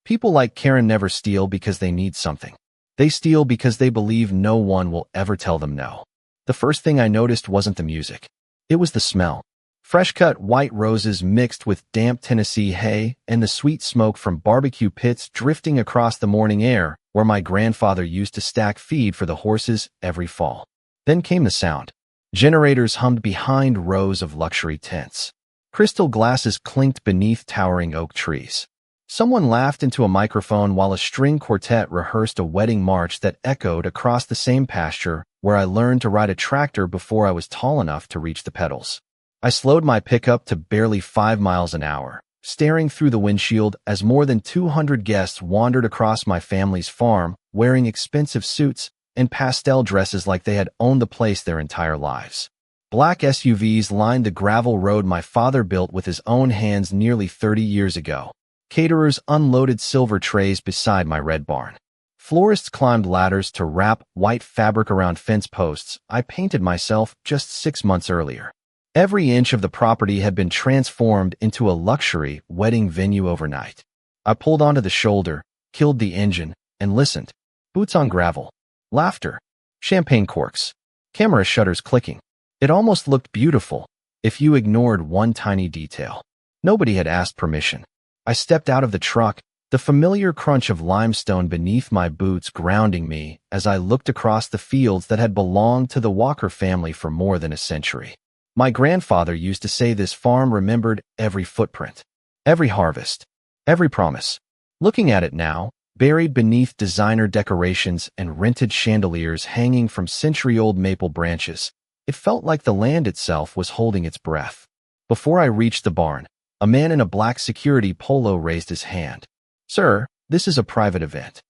People like Karen never steal because they need something. They steal because they believe no one will ever tell them no. The first thing I noticed wasn't the music. It was the smell. Fresh-cut white roses mixed with damp Tennessee hay and the sweet smoke from barbecue pits drifting across the morning air where my grandfather used to stack feed for the horses every fall. Then came the sound. Generators hummed behind rows of luxury tents. Crystal glasses clinked beneath towering oak trees. Someone laughed into a microphone while a string quartet rehearsed a wedding march that echoed across the same pasture where I learned to ride a tractor before I was tall enough to reach the pedals. I slowed my pickup to barely 5 miles an hour, staring through the windshield as more than 200 guests wandered across my family's farm, wearing expensive suits and pastel dresses like they had owned the place their entire lives. Black SUVs lined the gravel road my father built with his own hands nearly 30 years ago. Caterers unloaded silver trays beside my red barn. Florists climbed ladders to wrap white fabric around fence posts I painted myself just 6 months earlier. Every inch of the property had been transformed into a luxury wedding venue overnight. I pulled onto the shoulder, killed the engine, and listened. Boots on gravel. Laughter. Champagne corks. Camera shutters clicking. It almost looked beautiful, if you ignored one tiny detail. Nobody had asked permission. I stepped out of the truck, the familiar crunch of limestone beneath my boots grounding me as I looked across the fields that had belonged to the Walker family for more than a century. My grandfather used to say this farm remembered every footprint, every harvest, every promise. Looking at it now, buried beneath designer decorations and rented chandeliers hanging from century-old maple branches, it felt like the land itself was holding its breath. Before I reached the barn, a man in a black security polo raised his hand. "Sir, this is a private event."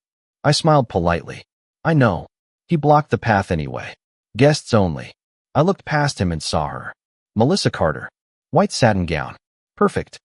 I smiled politely. I know. He blocked the path anyway. Guests only. I looked past him and saw her. Melissa Carter. White satin gown. Perfect.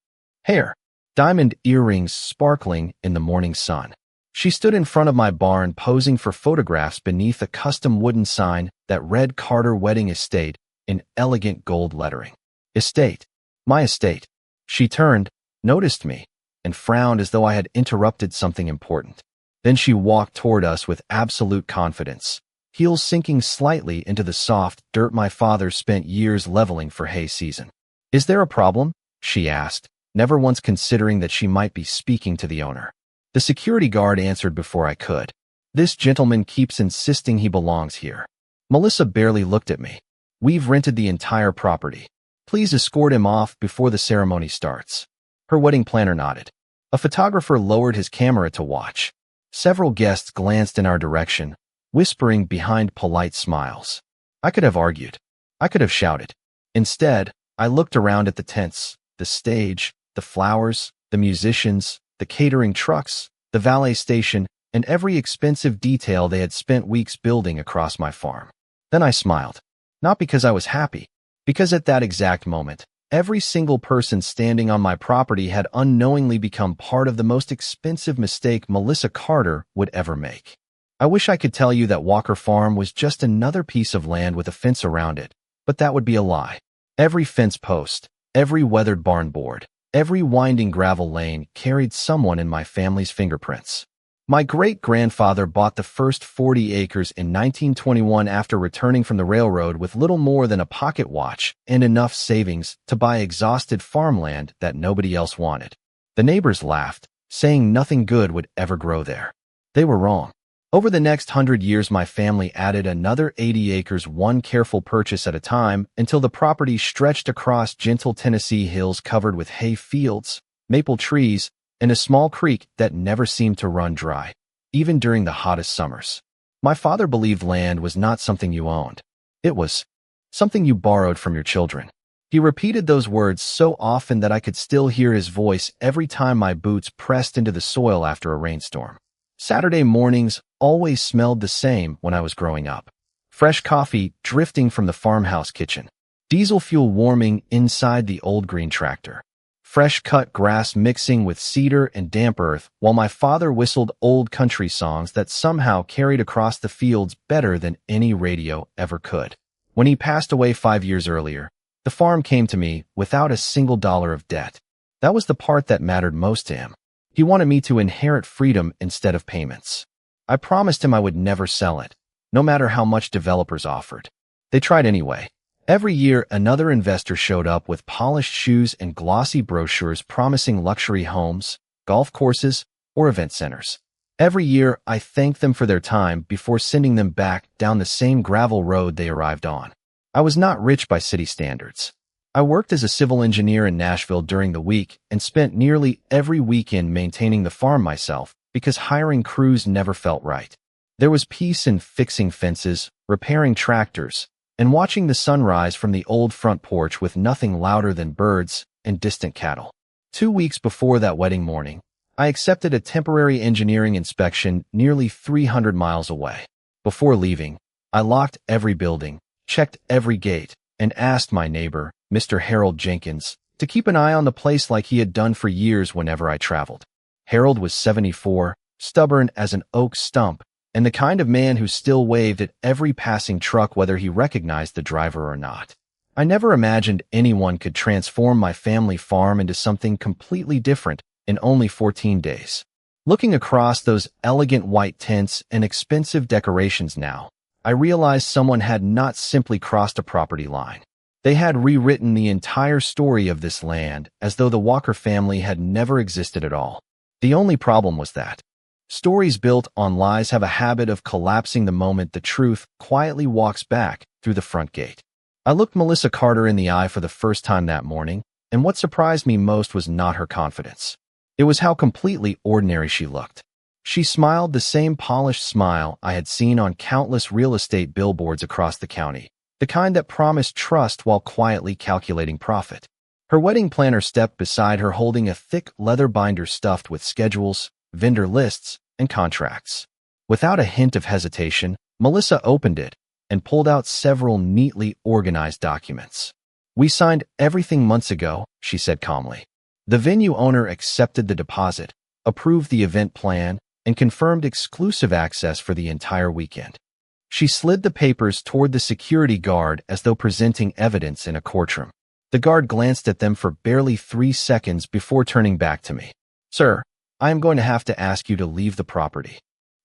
Hair. Diamond earrings sparkling in the morning sun. She stood in front of my barn posing for photographs beneath a custom wooden sign that read Carter Wedding Estate in elegant gold lettering. Estate. My estate. She turned, noticed me, and frowned as though I had interrupted something important. Then she walked toward us with absolute confidence, heels sinking slightly into the soft dirt my father spent years leveling for hay season. "Is there a problem?" she asked, never once considering that she might be speaking to the owner. The security guard answered before I could. "This gentleman keeps insisting he belongs here." Melissa barely looked at me. "We've rented the entire property. Please escort him off before the ceremony starts." Her wedding planner nodded. A photographer lowered his camera to watch. Several guests glanced in our direction, whispering behind polite smiles. I could have argued. I could have shouted. Instead, I looked around at the tents, the stage, the flowers, the musicians, the catering trucks, the valet station, and every expensive detail they had spent weeks building across my farm. Then I smiled. Not because I was happy, because at that exact moment, every single person standing on my property had unknowingly become part of the most expensive mistake Melissa Carter would ever make. I wish I could tell you that Walker Farm was just another piece of land with a fence around it, but that would be a lie. Every fence post, every weathered barn board, every winding gravel lane carried someone in my family's fingerprints. My great-grandfather bought the first 40 acres in 1921 after returning from the railroad with little more than a pocket watch and enough savings to buy exhausted farmland that nobody else wanted. The neighbors laughed, saying nothing good would ever grow there. They were wrong. Over the next 100 years, my family added another 80 acres, one careful purchase at a time, until the property stretched across gentle Tennessee hills covered with hay fields, maple trees, and a small creek that never seemed to run dry, even during the hottest summers. My father believed land was not something you owned. It was something you borrowed from your children. He repeated those words so often that I could still hear his voice every time my boots pressed into the soil after a rainstorm. Saturday mornings always smelled the same when I was growing up. Fresh coffee drifting from the farmhouse kitchen. Diesel fuel warming inside the old green tractor. Fresh cut grass mixing with cedar and damp earth while my father whistled old country songs that somehow carried across the fields better than any radio ever could. When he passed away 5 years earlier, the farm came to me without a single dollar of debt. That was the part that mattered most to him. He wanted me to inherit freedom instead of payments. I promised him I would never sell it, no matter how much developers offered. They tried anyway. Every year, another investor showed up with polished shoes and glossy brochures promising luxury homes, golf courses, or event centers. Every year, I thanked them for their time before sending them back down the same gravel road they arrived on. I was not rich by city standards. I worked as a civil engineer in Nashville during the week and spent nearly every weekend maintaining the farm myself because hiring crews never felt right. There was peace in fixing fences, repairing tractors, and watching the sunrise from the old front porch with nothing louder than birds and distant cattle. 2 weeks before that wedding morning, I accepted a temporary engineering inspection nearly 300 miles away. Before leaving, I locked every building, checked every gate, and asked my neighbor, Mr. Harold Jenkins, to keep an eye on the place like he had done for years whenever I traveled. Harold was 74, stubborn as an oak stump, and the kind of man who still waved at every passing truck whether he recognized the driver or not. I never imagined anyone could transform my family farm into something completely different in only 14 days. Looking across those elegant white tents and expensive decorations now, I realized someone had not simply crossed a property line. They had rewritten the entire story of this land as though the Walker family had never existed at all. The only problem was that stories built on lies have a habit of collapsing the moment the truth quietly walks back through the front gate. I looked Melissa Carter in the eye for the first time that morning, and what surprised me most was not her confidence. It was how completely ordinary she looked. She smiled the same polished smile I had seen on countless real estate billboards across the county, the kind that promised trust while quietly calculating profit. Her wedding planner stepped beside her holding a thick leather binder stuffed with schedules, vendor lists, and contracts. Without a hint of hesitation, Melissa opened it and pulled out several neatly organized documents. "We signed everything months ago," she said calmly. The venue owner accepted the deposit, approved the event plan, and confirmed exclusive access for the entire weekend. She slid the papers toward the security guard as though presenting evidence in a courtroom. The guard glanced at them for barely 3 seconds before turning back to me. "Sir, I am going to have to ask you to leave the property."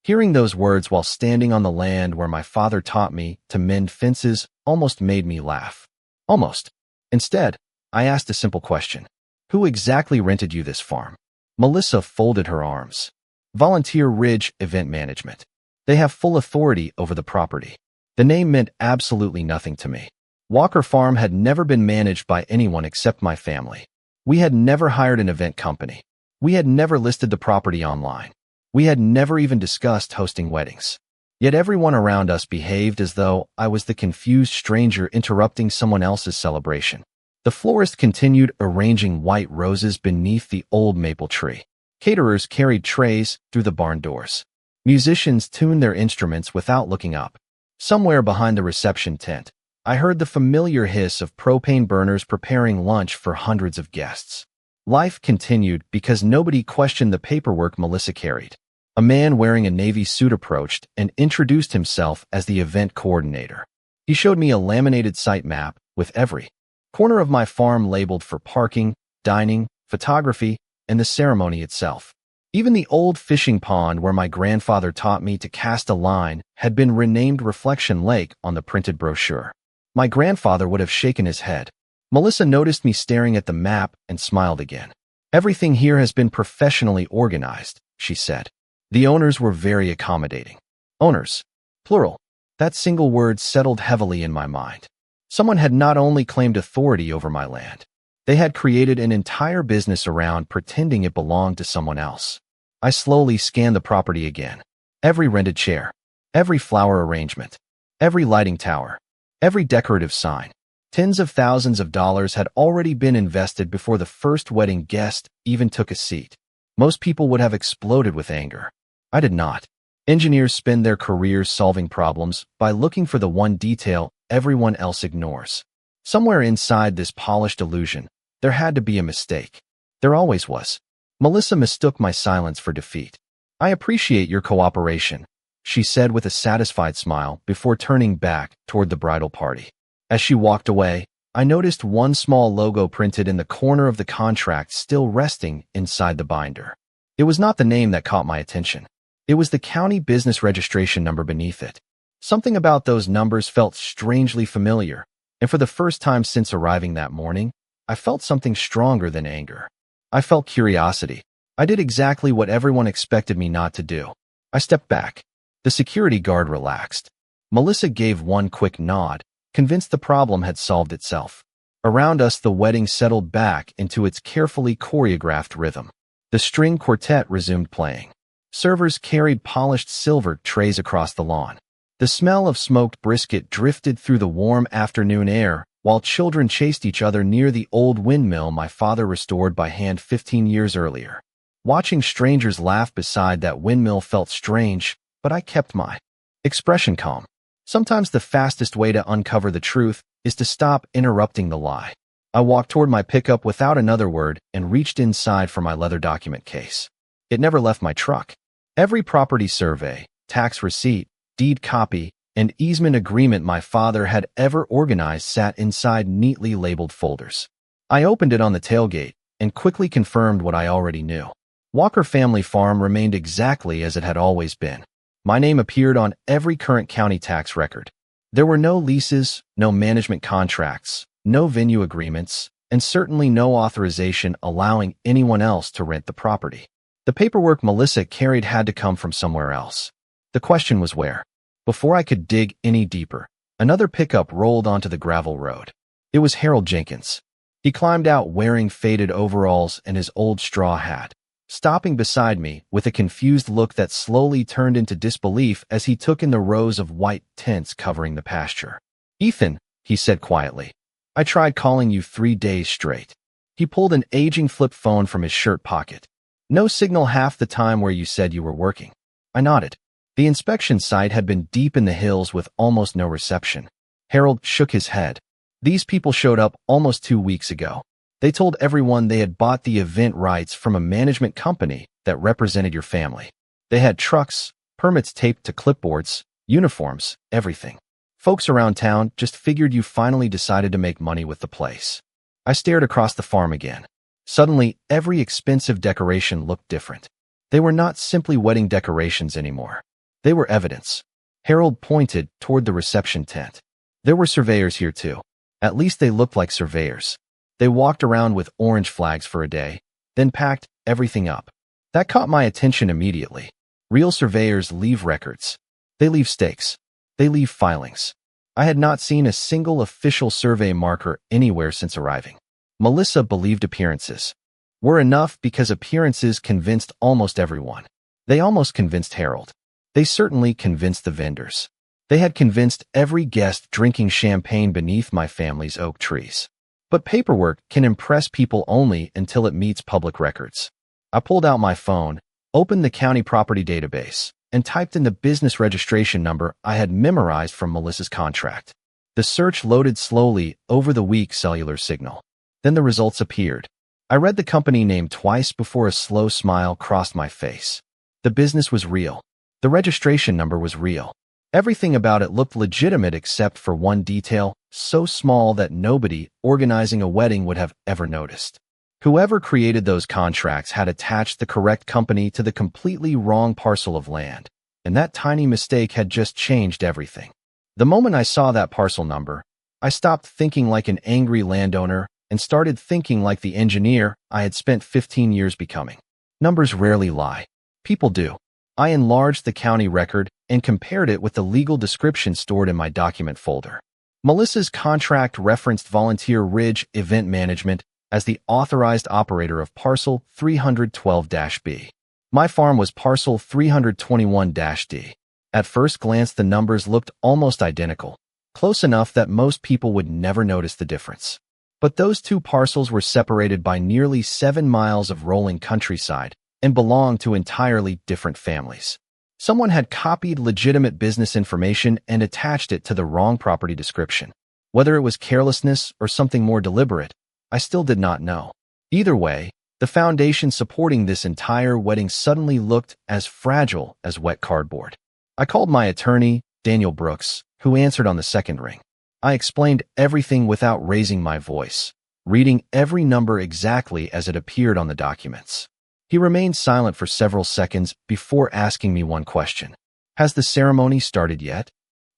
Hearing those words while standing on the land where my father taught me to mend fences almost made me laugh. Almost. Instead, I asked a simple question. "Who exactly rented you this farm?" Melissa folded her arms. "Volunteer Ridge Event Management. They have full authority over the property." The name meant absolutely nothing to me. Walker Farm had never been managed by anyone except my family. We had never hired an event company. We had never listed the property online. We had never even discussed hosting weddings. Yet everyone around us behaved as though I was the confused stranger interrupting someone else's celebration. The florist continued arranging white roses beneath the old maple tree. Caterers carried trays through the barn doors. Musicians tuned their instruments without looking up. Somewhere behind the reception tent, I heard the familiar hiss of propane burners preparing lunch for hundreds of guests. Life continued because nobody questioned the paperwork Melissa carried. A man wearing a navy suit approached and introduced himself as the event coordinator. He showed me a laminated site map with every corner of my farm labeled for parking, dining, photography, and the ceremony itself. Even the old fishing pond where my grandfather taught me to cast a line had been renamed Reflection Lake on the printed brochure. My grandfather would have shaken his head. Melissa noticed me staring at the map and smiled again. "Everything here has been professionally organized," she said. The owners were very accommodating. Owners. Plural. That single word settled heavily in my mind. Someone had not only claimed authority over my land, they had created an entire business around pretending it belonged to someone else. I slowly scanned the property again. Every rented chair, every flower arrangement, every lighting tower, every decorative sign. Tens of thousands of dollars had already been invested before the first wedding guest even took a seat. Most people would have exploded with anger. I did not. Engineers spend their careers solving problems by looking for the one detail everyone else ignores. Somewhere inside this polished illusion, there had to be a mistake. There always was. Melissa mistook my silence for defeat. "I appreciate your cooperation," she said with a satisfied smile before turning back toward the bridal party. As she walked away, I noticed one small logo printed in the corner of the contract still resting inside the binder. It was not the name that caught my attention. It was the county business registration number beneath it. Something about those numbers felt strangely familiar, and for the first time since arriving that morning, I felt something stronger than anger. I felt curiosity. I did exactly what everyone expected me not to do. I stepped back. The security guard relaxed. Melissa gave one quick nod, convinced the problem had solved itself. Around us, the wedding settled back into its carefully choreographed rhythm. The string quartet resumed playing. Servers carried polished silver trays across the lawn. The smell of smoked brisket drifted through the warm afternoon air, while children chased each other near the old windmill my father restored by hand 15 years earlier. Watching strangers laugh beside that windmill felt strange, but I kept my expression calm. Sometimes the fastest way to uncover the truth is to stop interrupting the lie. I walked toward my pickup without another word and reached inside for my leather document case. It never left my truck. Every property survey, tax receipt, deed copy, and easement agreement my father had ever organized sat inside neatly labeled folders. I opened it on the tailgate and quickly confirmed what I already knew. Walker Family Farm remained exactly as it had always been. My name appeared on every current county tax record. There were no leases, no management contracts, no venue agreements, and certainly no authorization allowing anyone else to rent the property. The paperwork Melissa carried had to come from somewhere else. The question was where. Before I could dig any deeper, another pickup rolled onto the gravel road. It was Harold Jenkins. He climbed out wearing faded overalls and his old straw hat, stopping beside me with a confused look that slowly turned into disbelief as he took in the rows of white tents covering the pasture. "Ethan," he said quietly, "I tried calling you 3 days straight." He pulled an aging flip phone from his shirt pocket. "No signal half the time where you said you were working." I nodded. The inspection site had been deep in the hills with almost no reception. Harold shook his head. "These people showed up almost 2 weeks ago. They told everyone they had bought the event rights from a management company that represented your family. They had trucks, permits taped to clipboards, uniforms, everything. Folks around town just figured you finally decided to make money with the place." I stared across the farm again. Suddenly, every expensive decoration looked different. They were not simply wedding decorations anymore. They were evidence. Harold pointed toward the reception tent. There were surveyors here too. At least they looked like surveyors. They walked around with orange flags for a day, then packed everything up. That caught my attention immediately. Real surveyors leave records. They leave stakes. They leave filings. I had not seen a single official survey marker anywhere since arriving. Melissa believed appearances were enough because appearances convinced almost everyone. They almost convinced Harold. They certainly convinced the vendors. They had convinced every guest drinking champagne beneath my family's oak trees. But paperwork can impress people only until it meets public records. I pulled out my phone, opened the county property database, and typed in the business registration number I had memorized from Melissa's contract. The search loaded slowly over the weak cellular signal. Then the results appeared. I read the company name twice before a slow smile crossed my face. The business was real. The registration number was real. Everything about it looked legitimate except for one detail, so small that nobody organizing a wedding would have ever noticed. Whoever created those contracts had attached the correct company to the completely wrong parcel of land, and that tiny mistake had just changed everything. The moment I saw that parcel number, I stopped thinking like an angry landowner and started thinking like the engineer I had spent 15 years becoming. Numbers rarely lie. People do. I enlarged the county record and compared it with the legal description stored in my document folder. Melissa's contract referenced Volunteer Ridge Event Management as the authorized operator of Parcel 312-B. My farm was Parcel 321-D. At first glance, the numbers looked almost identical, close enough that most people would never notice the difference. But those two parcels were separated by nearly 7 miles of rolling countryside and belonged to entirely different families. Someone had copied legitimate business information and attached it to the wrong property description. Whether it was carelessness or something more deliberate, I still did not know. Either way, the foundation supporting this entire wedding suddenly looked as fragile as wet cardboard. I called my attorney, Daniel Brooks, who answered on the second ring. I explained everything without raising my voice, reading every number exactly as it appeared on the documents. He remained silent for several seconds before asking me one question. Has the ceremony started yet?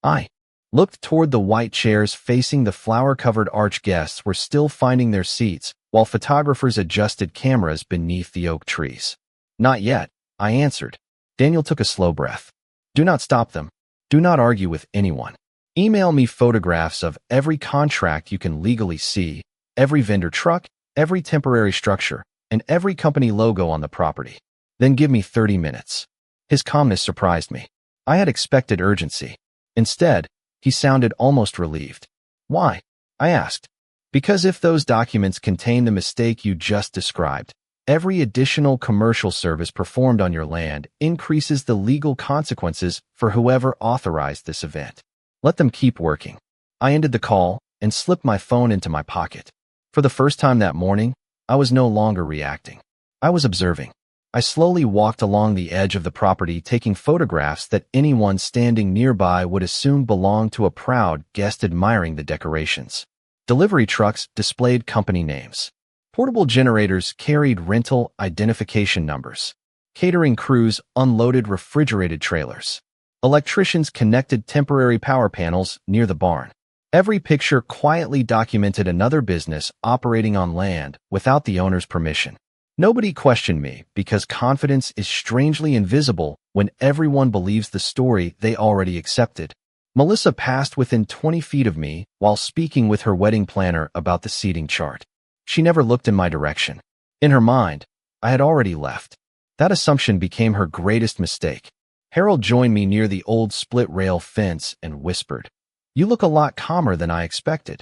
I looked toward the white chairs facing the flower-covered arch. Guests were still finding their seats, while photographers adjusted cameras beneath the oak trees. Not yet, I answered. Daniel took a slow breath. Do not stop them. Do not argue with anyone. Email me photographs of every contract you can legally see, every vendor truck, every temporary structure, and every company logo on the property. Then give me 30 minutes. His calmness surprised me. I had expected urgency. Instead, he sounded almost relieved. Why? I asked. Because if those documents contain the mistake you just described, every additional commercial service performed on your land increases the legal consequences for whoever authorized this event. Let them keep working. I ended the call and slipped my phone into my pocket. For the first time that morning, I was no longer reacting. I was observing. I slowly walked along the edge of the property, taking photographs that anyone standing nearby would assume belonged to a proud guest admiring the decorations. Delivery trucks displayed company names. Portable generators carried rental identification numbers. Catering crews unloaded refrigerated trailers. Electricians connected temporary power panels near the barn. Every picture quietly documented another business operating on land without the owner's permission. Nobody questioned me because confidence is strangely invisible when everyone believes the story they already accepted. Melissa passed within 20 feet of me while speaking with her wedding planner about the seating chart. She never looked in my direction. In her mind, I had already left. That assumption became her greatest mistake. Harold joined me near the old split-rail fence and whispered, "You look a lot calmer than I expected."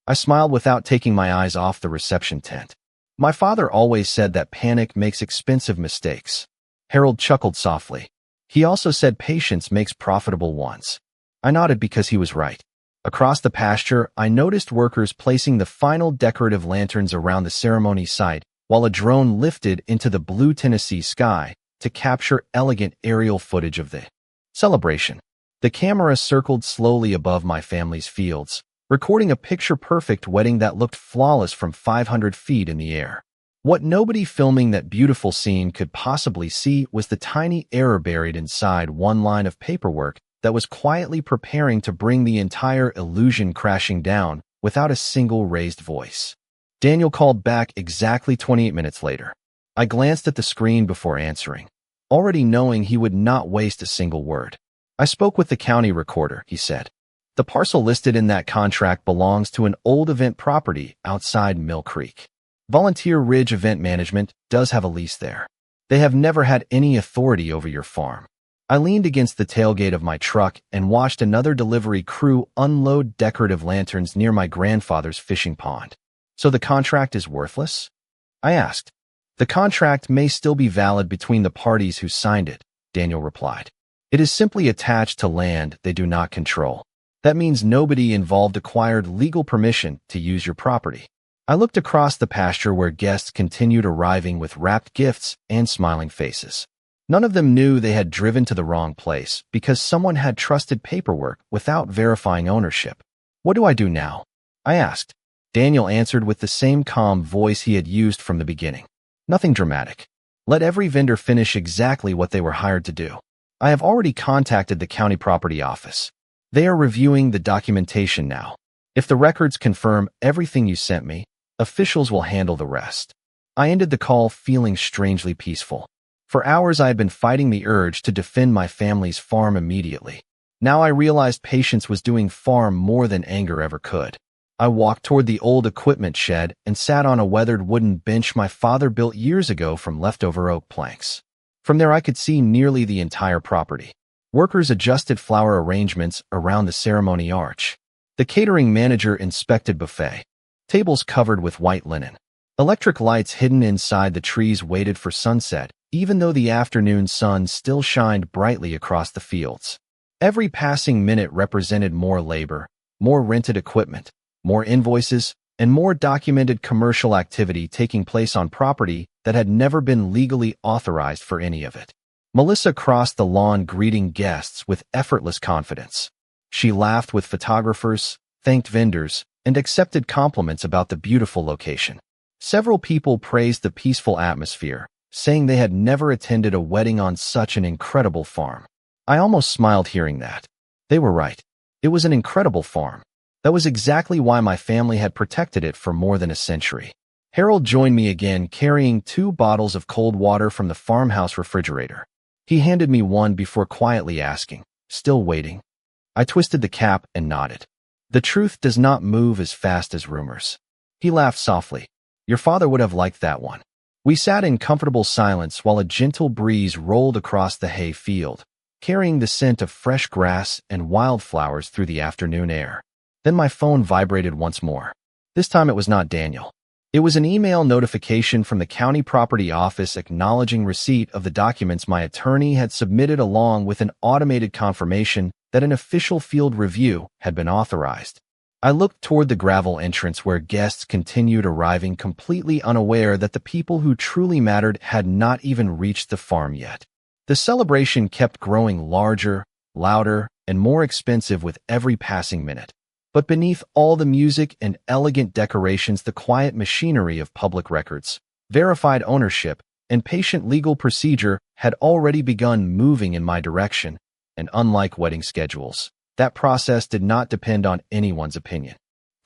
I smiled without taking my eyes off the reception tent. My father always said that panic makes expensive mistakes. Harold chuckled softly. He also said patience makes profitable ones. I nodded because he was right. Across the pasture, I noticed workers placing the final decorative lanterns around the ceremony site, while a drone lifted into the blue Tennessee sky to capture elegant aerial footage of the celebration. The camera circled slowly above my family's fields, recording a picture-perfect wedding that looked flawless from 500 feet in the air. What nobody filming that beautiful scene could possibly see was the tiny error buried inside one line of paperwork that was quietly preparing to bring the entire illusion crashing down without a single raised voice. Daniel called back exactly 28 minutes later. I glanced at the screen before answering, already knowing he would not waste a single word. I spoke with the county recorder, he said. The parcel listed in that contract belongs to an old event property outside Mill Creek. Volunteer Ridge Event Management does have a lease there. They have never had any authority over your farm. I leaned against the tailgate of my truck and watched another delivery crew unload decorative lanterns near my grandfather's fishing pond. So the contract is worthless? I asked. The contract may still be valid between the parties who signed it, Daniel replied. It is simply attached to land they do not control. That means nobody involved acquired legal permission to use your property. I looked across the pasture where guests continued arriving with wrapped gifts and smiling faces. None of them knew they had driven to the wrong place because someone had trusted paperwork without verifying ownership. What do I do now? I asked. Daniel answered with the same calm voice he had used from the beginning. Nothing dramatic. Let every vendor finish exactly what they were hired to do. I have already contacted the county property office. They are reviewing the documentation now. If the records confirm everything you sent me, officials will handle the rest. I ended the call feeling strangely peaceful. For hours I had been fighting the urge to defend my family's farm immediately. Now I realized patience was doing far more than anger ever could. I walked toward the old equipment shed and sat on a weathered wooden bench my father built years ago from leftover oak planks. From there I could see nearly the entire property. Workers adjusted flower arrangements around the ceremony arch. The catering manager inspected buffet. Tables covered with white linen. Electric lights hidden inside the trees waited for sunset, even though the afternoon sun still shined brightly across the fields. Every passing minute represented more labor, more rented equipment, more invoices, and more documented commercial activity taking place on property that had never been legally authorized for any of it. Melissa crossed the lawn greeting guests with effortless confidence. She laughed with photographers, thanked vendors, and accepted compliments about the beautiful location. Several people praised the peaceful atmosphere, saying they had never attended a wedding on such an incredible farm. I almost smiled hearing that. They were right. It was an incredible farm. That was exactly why my family had protected it for more than a century. Harold joined me again, carrying 2 bottles of cold water from the farmhouse refrigerator. He handed me one before quietly asking, "Still waiting?" I twisted the cap and nodded. The truth does not move as fast as rumors. He laughed softly. "Your father would have liked that one." We sat in comfortable silence while a gentle breeze rolled across the hay field, carrying the scent of fresh grass and wildflowers through the afternoon air. Then my phone vibrated once more. This time it was not Daniel. It was an email notification from the county property office acknowledging receipt of the documents my attorney had submitted, along with an automated confirmation that an official field review had been authorized. I looked toward the gravel entrance where guests continued arriving, completely unaware that the people who truly mattered had not even reached the farm yet. The celebration kept growing larger, louder, and more expensive with every passing minute. But beneath all the music and elegant decorations, the quiet machinery of public records, verified ownership, and patient legal procedure had already begun moving in my direction. And unlike wedding schedules, that process did not depend on anyone's opinion.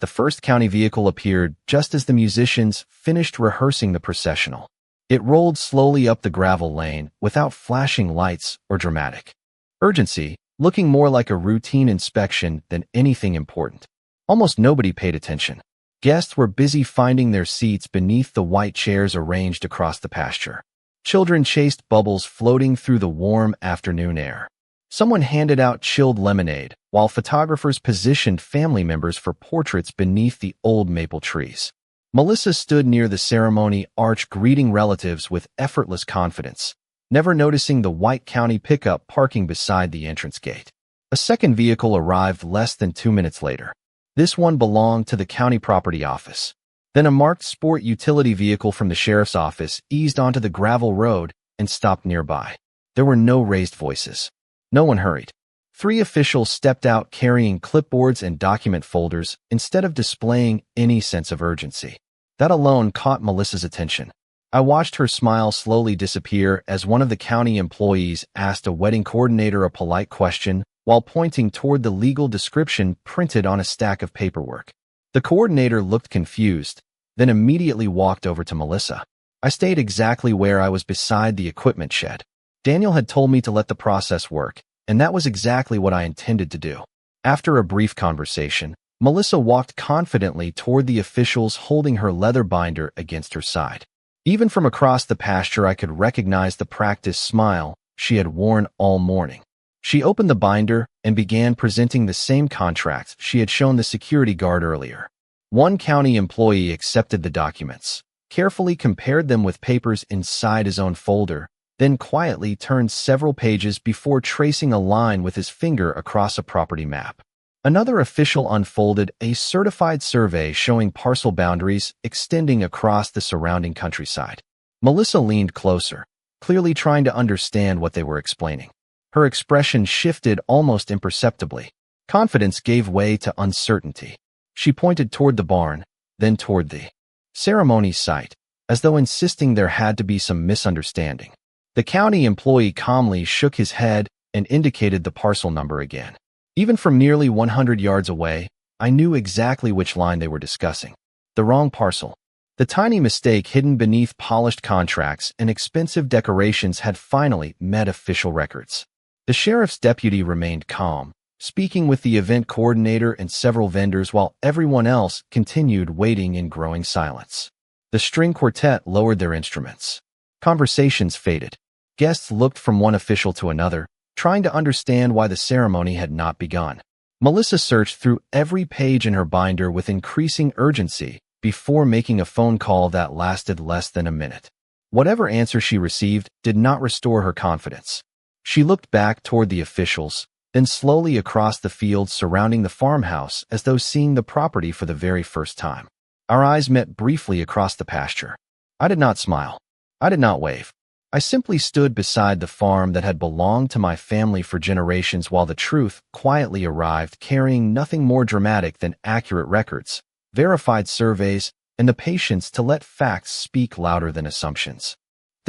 The first county vehicle appeared just as the musicians finished rehearsing the processional. It rolled slowly up the gravel lane without flashing lights or dramatic urgency, looking more like a routine inspection than anything important. Almost nobody paid attention. Guests were busy finding their seats beneath the white chairs arranged across the pasture. Children chased bubbles floating through the warm afternoon air. Someone handed out chilled lemonade, while photographers positioned family members for portraits beneath the old maple trees. Melissa stood near the ceremony arch, greeting relatives with effortless confidence, never noticing the white county pickup parking beside the entrance gate. A second vehicle arrived less than 2 minutes later. This one belonged to the county property office. Then a marked sport utility vehicle from the sheriff's office eased onto the gravel road and stopped nearby. There were no raised voices. No one hurried. 3 officials stepped out carrying clipboards and document folders instead of displaying any sense of urgency. That alone caught Melissa's attention. I watched her smile slowly disappear as one of the county employees asked a wedding coordinator a polite question while pointing toward the legal description printed on a stack of paperwork. The coordinator looked confused, then immediately walked over to Melissa. I stayed exactly where I was, beside the equipment shed. Daniel had told me to let the process work, and that was exactly what I intended to do. After a brief conversation, Melissa walked confidently toward the officials, holding her leather binder against her side. Even from across the pasture, I could recognize the practiced smile she had worn all morning. She opened the binder and began presenting the same contracts she had shown the security guard earlier. One county employee accepted the documents, carefully compared them with papers inside his own folder, then quietly turned several pages before tracing a line with his finger across a property map. Another official unfolded a certified survey showing parcel boundaries extending across the surrounding countryside. Melissa leaned closer, clearly trying to understand what they were explaining. Her expression shifted almost imperceptibly. Confidence gave way to uncertainty. She pointed toward the barn, then toward the ceremony site, as though insisting there had to be some misunderstanding. The county employee calmly shook his head and indicated the parcel number again. Even from nearly 100 yards away, I knew exactly which line they were discussing. The wrong parcel. The tiny mistake hidden beneath polished contracts and expensive decorations had finally met official records. The sheriff's deputy remained calm, speaking with the event coordinator and several vendors while everyone else continued waiting in growing silence. The string quartet lowered their instruments. Conversations faded. Guests looked from one official to another, trying to understand why the ceremony had not begun. Melissa searched through every page in her binder with increasing urgency before making a phone call that lasted less than a minute. Whatever answer she received did not restore her confidence. She looked back toward the officials, then slowly across the fields surrounding the farmhouse as though seeing the property for the very first time. Our eyes met briefly across the pasture. I did not smile. I did not wave. I simply stood beside the farm that had belonged to my family for generations while the truth quietly arrived, carrying nothing more dramatic than accurate records, verified surveys, and the patience to let facts speak louder than assumptions.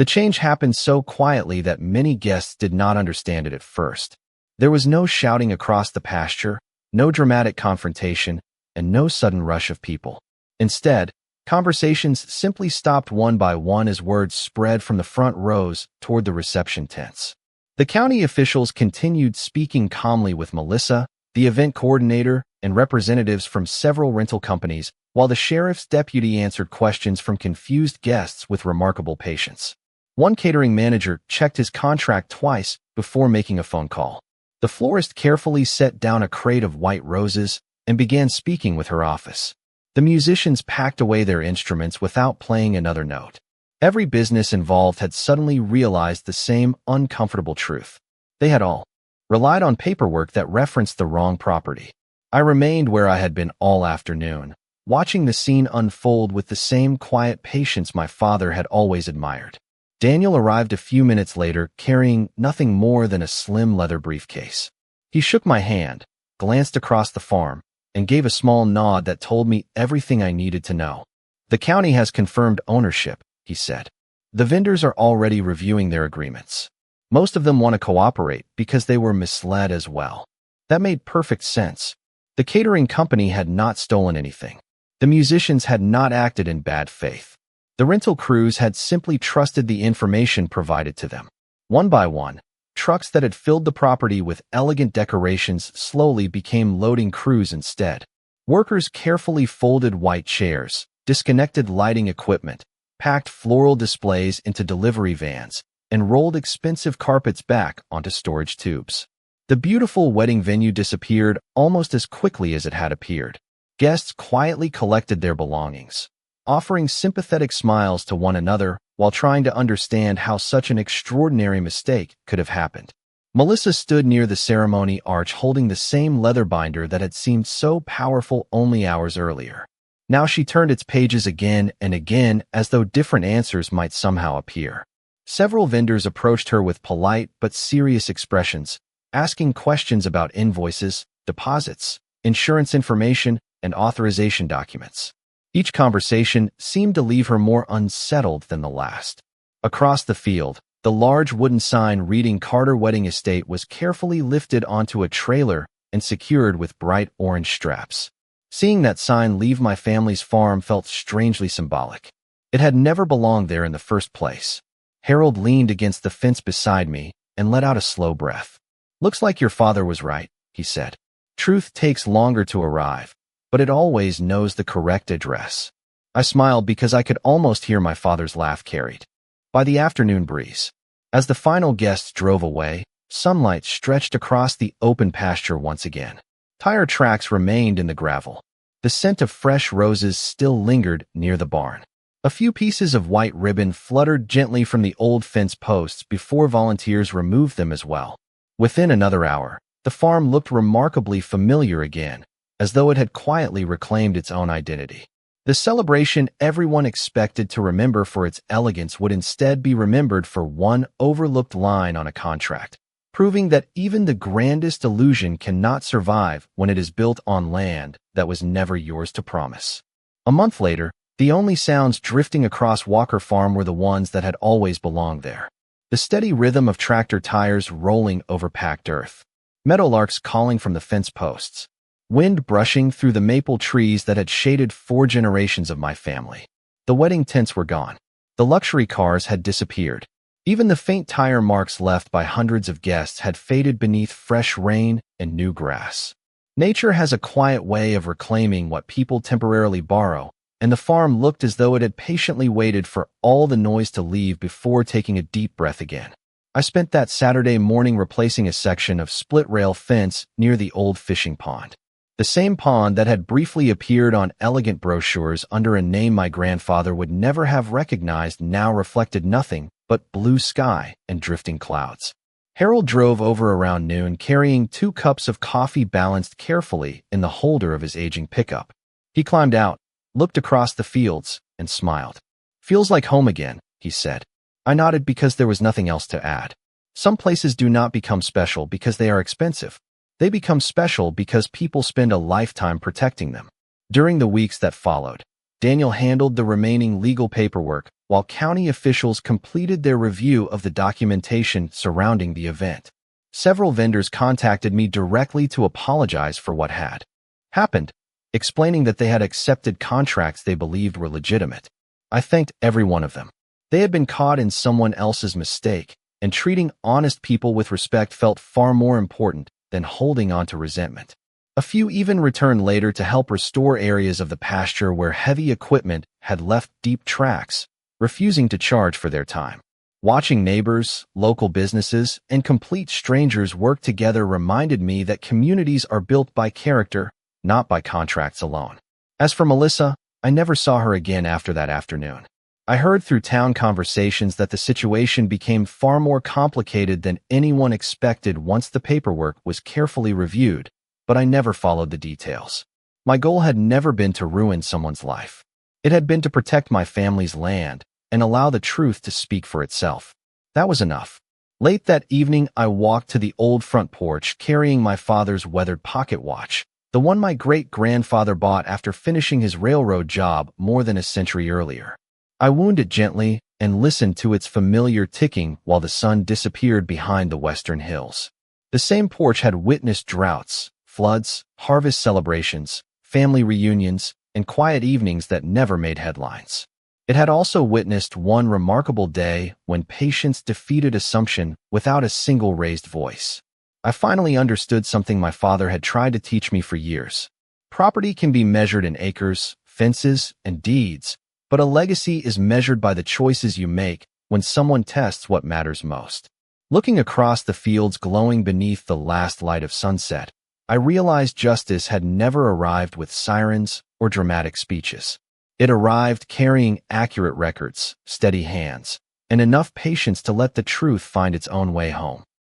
The change happened so quietly that many guests did not understand it at first. There was no shouting across the pasture, no dramatic confrontation, and no sudden rush of people. Instead, conversations simply stopped one by one as words spread from the front rows toward the reception tents. The county officials continued speaking calmly with Melissa, the event coordinator, and representatives from several rental companies, while the sheriff's deputy answered questions from confused guests with remarkable patience. One catering manager checked his contract twice before making a phone call. The florist carefully set down a crate of white roses and began speaking with her office. The musicians packed away their instruments without playing another note. Every business involved had suddenly realized the same uncomfortable truth. They had all relied on paperwork that referenced the wrong property. I remained where I had been all afternoon, watching the scene unfold with the same quiet patience my father had always admired. Daniel arrived a few minutes later, carrying nothing more than a slim leather briefcase. He shook my hand, glanced across the farm, and gave a small nod that told me everything I needed to know. "The county has confirmed ownership," he said. "The vendors are already reviewing their agreements. Most of them want to cooperate because they were misled as well." That made perfect sense. The catering company had not stolen anything. The musicians had not acted in bad faith. The rental crews had simply trusted the information provided to them. One by one, trucks that had filled the property with elegant decorations slowly became loading crews instead. Workers carefully folded white chairs, disconnected lighting equipment, packed floral displays into delivery vans, and rolled expensive carpets back onto storage tubes. The beautiful wedding venue disappeared almost as quickly as it had appeared. Guests quietly collected their belongings, offering sympathetic smiles to one another while trying to understand how such an extraordinary mistake could have happened. Melissa stood near the ceremony arch holding the same leather binder that had seemed so powerful only hours earlier. Now she turned its pages again and again as though different answers might somehow appear. Several vendors approached her with polite but serious expressions, asking questions about invoices, deposits, insurance information, and authorization documents. Each conversation seemed to leave her more unsettled than the last. Across the field, the large wooden sign reading Carter Wedding Estate was carefully lifted onto a trailer and secured with bright orange straps. Seeing that sign leave my family's farm felt strangely symbolic. It had never belonged there in the first place. Harold leaned against the fence beside me and let out a slow breath. "Looks like your father was right," he said. "Truth takes longer to arrive, but it always knows the correct address." I smiled because I could almost hear my father's laugh carried by the afternoon breeze. As the final guests drove away, sunlight stretched across the open pasture once again. Tire tracks remained in the gravel. The scent of fresh roses still lingered near the barn. A few pieces of white ribbon fluttered gently from the old fence posts before volunteers removed them as well. Within another hour, the farm looked remarkably familiar again, as though it had quietly reclaimed its own identity. The celebration everyone expected to remember for its elegance would instead be remembered for one overlooked line on a contract, proving that even the grandest illusion cannot survive when it is built on land that was never yours to promise. A month later, the only sounds drifting across Walker Farm were the ones that had always belonged there. The steady rhythm of tractor tires rolling over packed earth, meadowlarks calling from the fence posts, wind brushing through the maple trees that had shaded 4 generations of my family. The wedding tents were gone. The luxury cars had disappeared. Even the faint tire marks left by hundreds of guests had faded beneath fresh rain and new grass. Nature has a quiet way of reclaiming what people temporarily borrow, and the farm looked as though it had patiently waited for all the noise to leave before taking a deep breath again. I spent that Saturday morning replacing a section of split-rail fence near the old fishing pond. The same pond that had briefly appeared on elegant brochures under a name my grandfather would never have recognized now reflected nothing but blue sky and drifting clouds. Harold drove over around noon carrying 2 cups of coffee balanced carefully in the holder of his aging pickup. He climbed out, looked across the fields, and smiled. "Feels like home again," he said. I nodded because there was nothing else to add. Some places do not become special because they are expensive. They become special because people spend a lifetime protecting them. During the weeks that followed, Daniel handled the remaining legal paperwork while county officials completed their review of the documentation surrounding the event. Several vendors contacted me directly to apologize for what had happened, explaining that they had accepted contracts they believed were legitimate. I thanked every one of them. They had been caught in someone else's mistake, and treating honest people with respect felt far more important than holding on to resentment. A few even returned later to help restore areas of the pasture where heavy equipment had left deep tracks, refusing to charge for their time. Watching neighbors, local businesses, and complete strangers work together reminded me that communities are built by character, not by contracts alone. As for Melissa, I never saw her again after that afternoon. I heard through town conversations that the situation became far more complicated than anyone expected once the paperwork was carefully reviewed, but I never followed the details. My goal had never been to ruin someone's life. It had been to protect my family's land and allow the truth to speak for itself. That was enough. Late that evening, I walked to the old front porch carrying my father's weathered pocket watch, the one my great-grandfather bought after finishing his railroad job more than a century earlier. I wound it gently and listened to its familiar ticking while the sun disappeared behind the western hills. The same porch had witnessed droughts, floods, harvest celebrations, family reunions, and quiet evenings that never made headlines. It had also witnessed one remarkable day when patience defeated assumption without a single raised voice. I finally understood something my father had tried to teach me for years. Property can be measured in acres, fences, and deeds, but a legacy is measured by the choices you make when someone tests what matters most. Looking across the fields glowing beneath the last light of sunset, I realized justice had never arrived with sirens or dramatic speeches. It arrived carrying accurate records, steady hands, and enough patience to let the truth find its own way home.